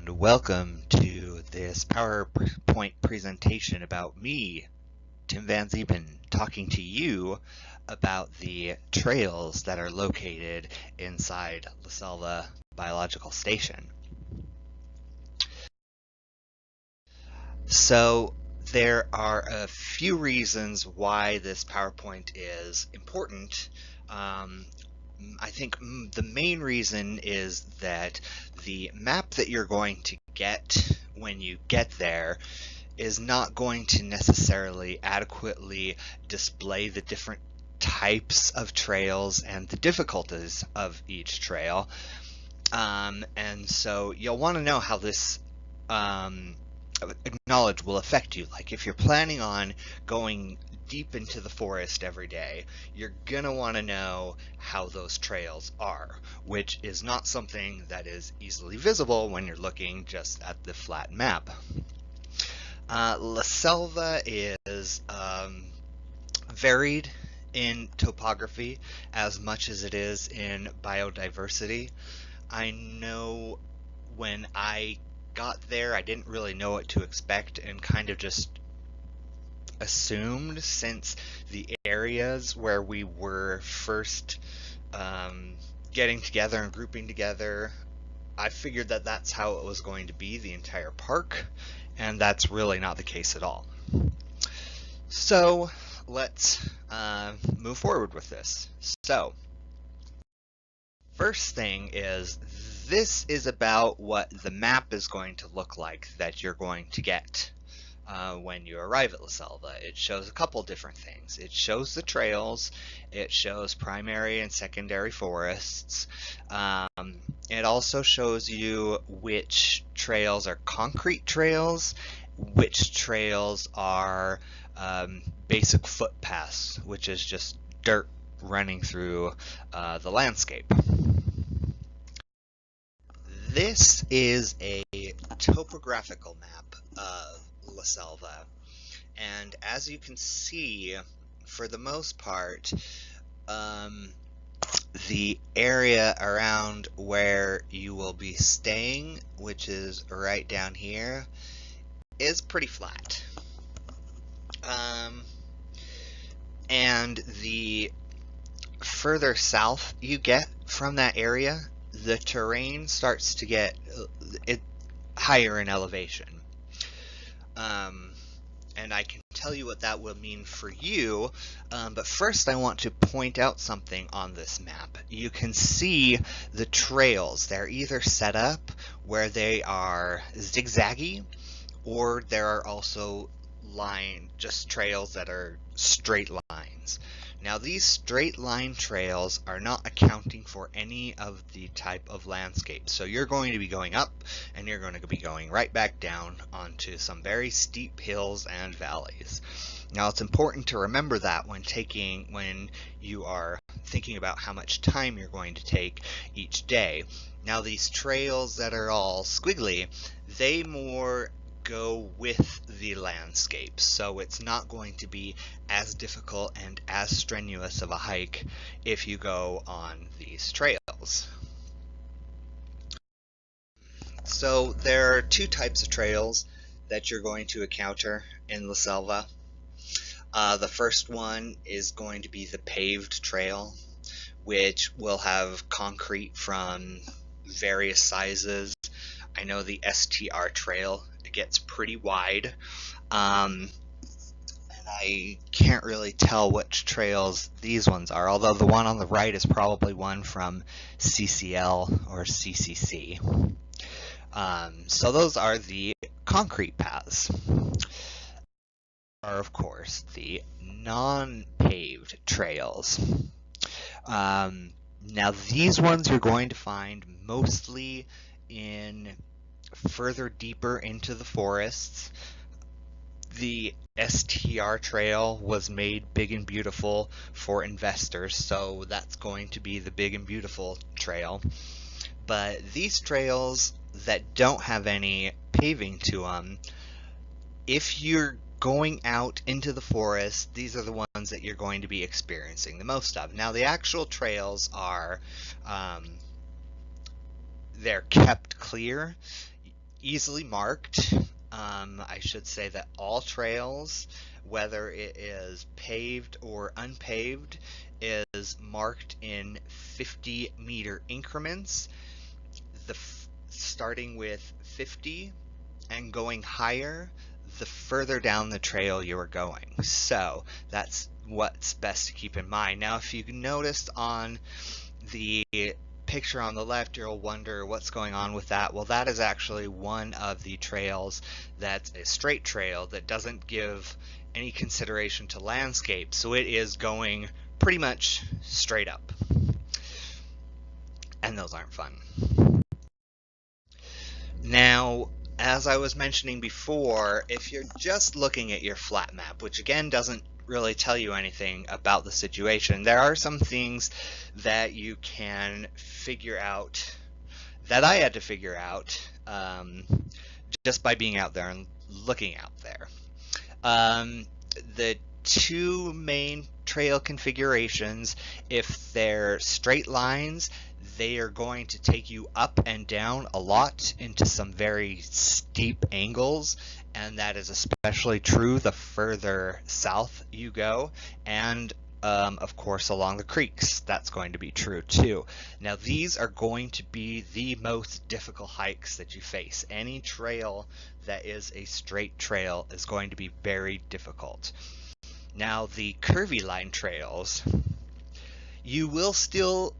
and welcome to this PowerPoint presentation about me, Tim VanZeben, talking to you about the trails that are located inside the Selva Biological Station. So there are a few reasons why this PowerPoint is important. I think the main reason is that the map that you're going to get when you get there is not going to necessarily adequately display the different types of trails and the difficulties of each trail. And so you'll want to know how this knowledge will affect you. Like if you're planning on going deep into the forest every day, you're gonna want to know how those trails are, which is not something that is easily visible when you're looking just at the flat map. La Selva is varied in topography as much as it is in biodiversity. I know when I got there, I didn't really know what to expect and kind of just assumed, since the areas where we were first getting together and grouping together, I figured that that's how it was going to be the entire park, and that's really not the case at all. So let's move forward with this. So first thing is, this is about what the map is going to look like that you're going to get when you arrive at La Selva. It shows a couple different things. It shows the trails, it shows primary and secondary forests. It also shows you which trails are concrete trails, which trails are basic footpaths, which is just dirt running through the landscape. This is a topographical map of La Selva, and as you can see, for the most part, the area around where you will be staying, which is right down here, is pretty flat. And the further south you get from that area, the terrain starts to get higher in elevation. And I can tell you what that will mean for you, but first I want to point out something on this map. You can see the trails. They're either set up where they are zigzaggy, or there are also just trails that are straight lines. Now these straight line trails are not accounting for any of the type of landscape. So you're going to be going up and you're going to be going right back down onto some very steep hills and valleys. Now it's important to remember that when you are thinking about how much time you're going to take each day. Now these trails that are all squiggly, they more go with the landscape, so it's not going to be as difficult and as strenuous of a hike if you go on these trails. So there are two types of trails that you're going to encounter in La Selva. The first one is going to be the paved trail, which will have concrete from various sizes. I know the STR trail gets pretty wide, and I can't really tell which trails these ones are, although the one on the right is probably one from CCL or CCC. So those are the concrete paths. Are of course the non-paved trails. Now these ones you're going to find mostly in further deeper into the forests. The STR trail was made big and beautiful for investors, so that's going to be the big and beautiful trail. But these trails that don't have any paving to them, if you're going out into the forest, these are the ones that you're going to be experiencing the most of. Now the actual trails are they're kept clear. easily marked. I should say that all trails, whether it is paved or unpaved, is marked in 50-meter increments, starting with 50 and going higher the further down the trail you are going. So that's what's best to keep in mind. Now, if you noticed on the picture on the left, you'll wonder what's going on with that. Well, that is actually one of the trails that's a straight trail that doesn't give any consideration to landscape, so it is going pretty much straight up. And those aren't fun. Now, as I was mentioning before, if you're just looking at your flat map, which again doesn't really tell you anything about the situation, there are some things that you can figure out, that I had to figure out just by being out there and looking out there. The two main trail configurations, if they're straight lines, they are going to take you up and down a lot into some very steep angles, and that is especially true the further south you go, and of course along the creeks that's going to be true too. Now these are going to be the most difficult hikes that you face. Any trail that is a straight trail is going to be very difficult. Now the curvy line trails, you will still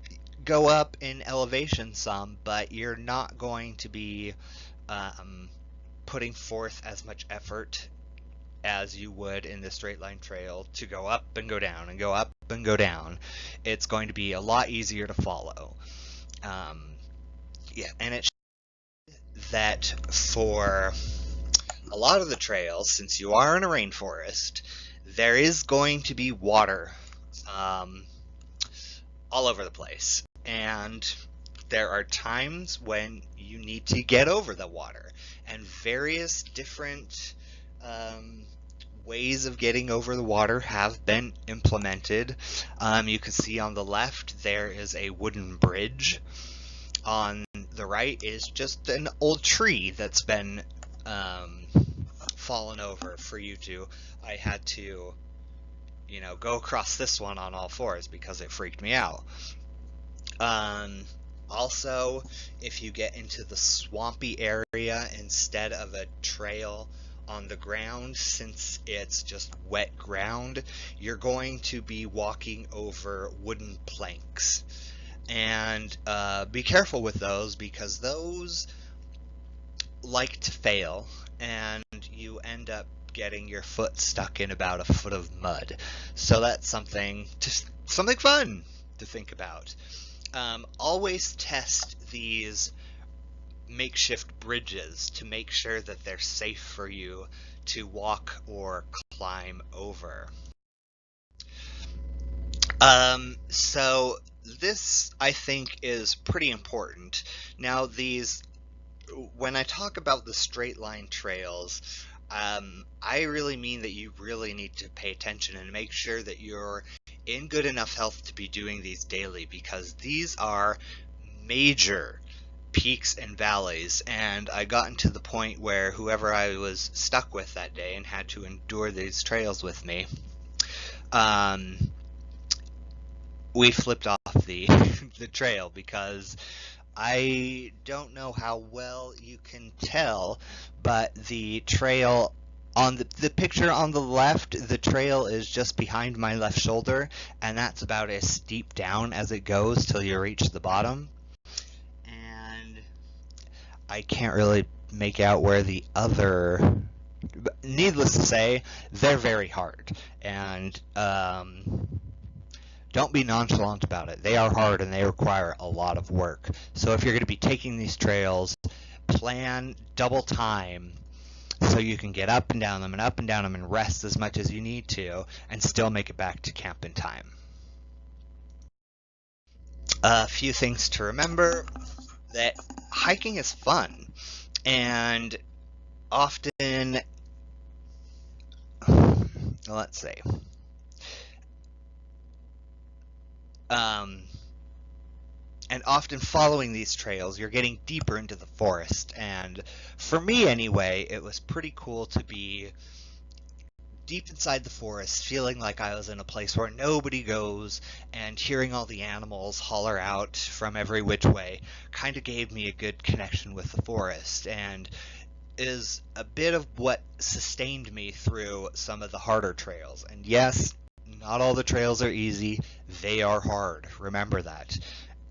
go up in elevation some, but you're not going to be putting forth as much effort as you would in the straight line trail to go up and go down and go up and go down. It's going to be a lot easier to follow. Yeah, and it's that for a lot of the trails, since you are in a rainforest, there is going to be water all over the place, and there are times when you need to get over the water, and various different ways of getting over the water have been implemented. You can see on the left there is a wooden bridge. On the right is just an old tree that's been fallen over for you to. I had to, go across this one on all fours because it freaked me out. Also, if you get into the swampy area instead of a trail on the ground, since it's just wet ground, you're going to be walking over wooden planks. And be careful with those, because those like to fail, and you end up getting your foot stuck in about a foot of mud. So that's something fun to think about. Always test these makeshift bridges to make sure that they're safe for you to walk or climb over. So this, I think, is pretty important. Now, when I talk about the straight line trails, I really mean that you really need to pay attention and make sure that you're in good enough health to be doing these daily, because these are major peaks and valleys, and I gotten to the point where whoever I was stuck with that day and had to endure these trails with me, we flipped off the the trail, because I don't know how well you can tell, but the trail on the picture on the left, the trail is just behind my left shoulder, and that's about as steep down as it goes till you reach the bottom. And I can't really make out where the other, needless to say, they're very hard, and don't be nonchalant about it. They are hard and they require a lot of work. So if you're going to be taking these trails, plan double time so you can get up and down them and up and down them and rest as much as you need to and still make it back to camp in time. A few things to remember: that hiking is fun, and often, let's see, And often following these trails, you're getting deeper into the forest. And for me anyway, it was pretty cool to be deep inside the forest, feeling like I was in a place where nobody goes, and hearing all the animals holler out from every which way kind of gave me a good connection with the forest, and is a bit of what sustained me through some of the harder trails. And yes, not all the trails are easy, they are hard. Remember that.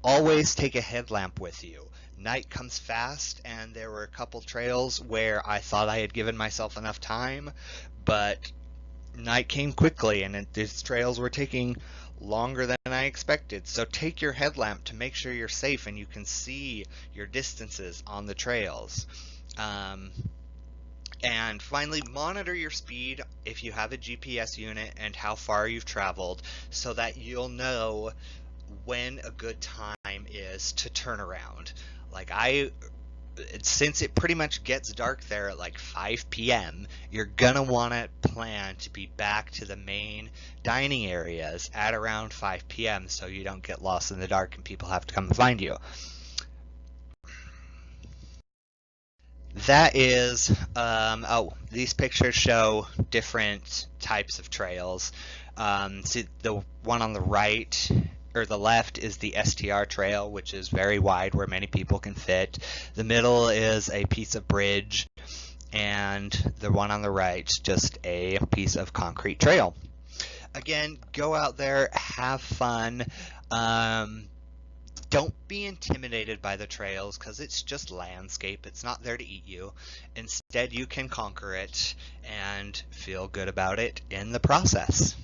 Always take a headlamp with you. Night comes fast, and there were a couple trails where I thought I had given myself enough time, but night came quickly, and these trails were taking longer than I expected. So take your headlamp to make sure you're safe and you can see your distances on the trails. And finally, monitor your speed if you have a GPS unit and how far you've traveled, so that you'll know when a good time is to turn around. Like since it pretty much gets dark there at like 5 p.m., you're gonna want to plan to be back to the main dining areas at around 5 p.m. so you don't get lost in the dark and people have to come and find you. That is, these pictures show different types of trails. See, the one on the right or the left is the STR trail, which is very wide where many people can fit. The middle is a piece of bridge, and the one on the right just a piece of concrete trail. Again, go out there, have fun. Don't be intimidated by the trails, because it's just landscape. It's not there to eat you. Instead, you can conquer it and feel good about it in the process.